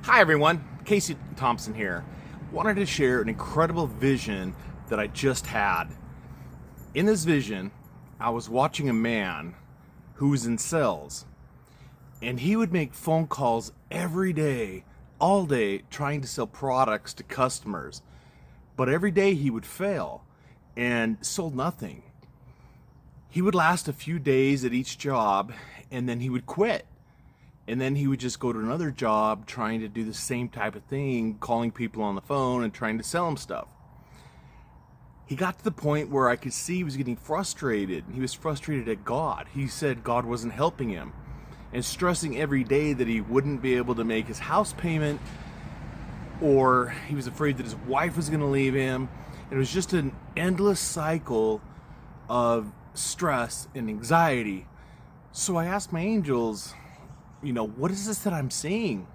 Hi everyone, Kasey Thompson here. Wanted to share an incredible vision that I just had. In this vision, I was watching a man who was in sales, and he would make phone calls every day, all day, trying to sell products to customers. But every day he would fail and sold nothing. He would last a few days at each job, and then he would quit. And then he would just go to another job trying to do the same type of thing, calling people on the phone and trying to sell them stuff. He got to the point where I could see he was getting frustrated. He was frustrated at God. He said God wasn't helping him and stressing every day that he wouldn't be able to make his house payment, or he was afraid that his wife was going to leave him. It was just an endless cycle of stress and anxiety. So I asked my angels, what is this that I'm seeing?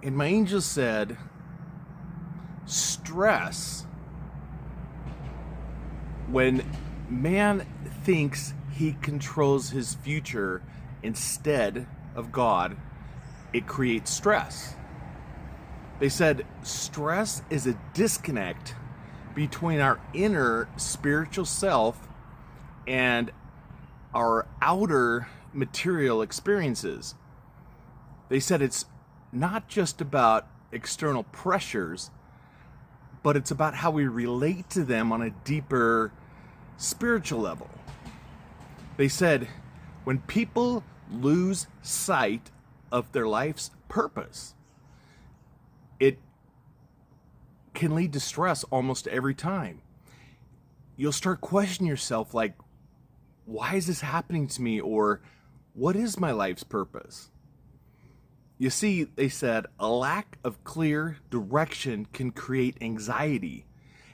And my angel said, stress. When man thinks he controls his future instead of God, it creates stress. They said stress is a disconnect between our inner spiritual self and our outer material experiences. They said it's not just about external pressures, but it's about how we relate to them on a deeper spiritual level. They said when people lose sight of their life's purpose, it can lead to stress almost every time. You'll start questioning yourself like, why is this happening to me? Or what is my life's purpose? You see, they said a lack of clear direction can create anxiety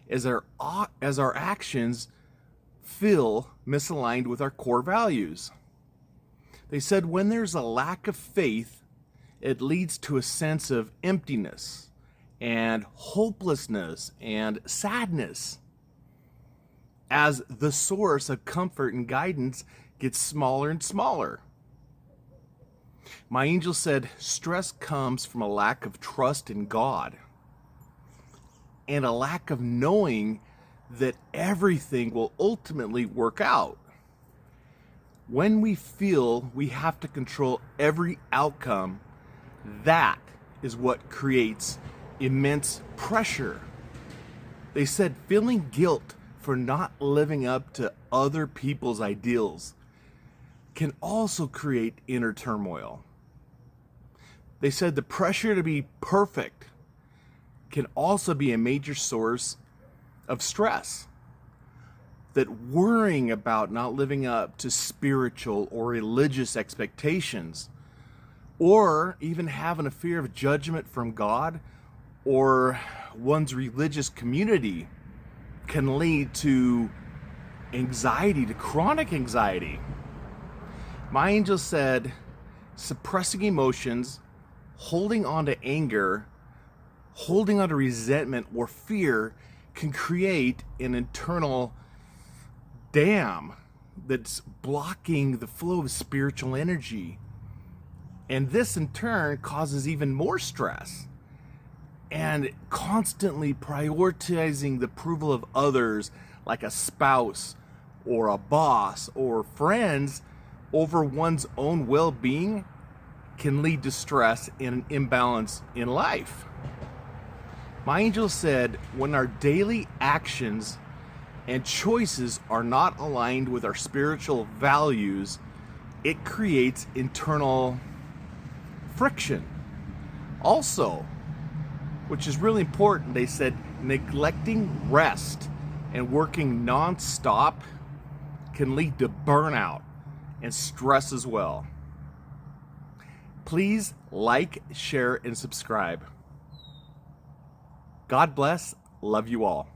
as our actions feel misaligned with our core values. They said when there's a lack of faith, it leads to a sense of emptiness and hopelessness and sadness as the source of comfort and guidance gets smaller and smaller. My angel said stress comes from a lack of trust in God and a lack of knowing that everything will ultimately work out. When we feel we have to control every outcome, that is what creates immense pressure. They said feeling guilt for not living up to other people's ideals can also create inner turmoil. They said the pressure to be perfect can also be a major source of stress. That worrying about not living up to spiritual or religious expectations, or even having a fear of judgment from God or one's religious community, can lead to anxiety, to chronic anxiety. My angel said suppressing emotions, holding on to anger, holding on to resentment or fear can create an internal dam that's blocking the flow of spiritual energy. And this in turn causes even more stress. And constantly prioritizing the approval of others, like a spouse or a boss or friends, over one's own well-being can lead to stress and an imbalance in life. My angel said when our daily actions and choices are not aligned with our spiritual values, it creates internal friction. Also, which is really important, they said neglecting rest and working non-stop can lead to burnout and stress as well. Please like, share, and subscribe. God bless. Love you all.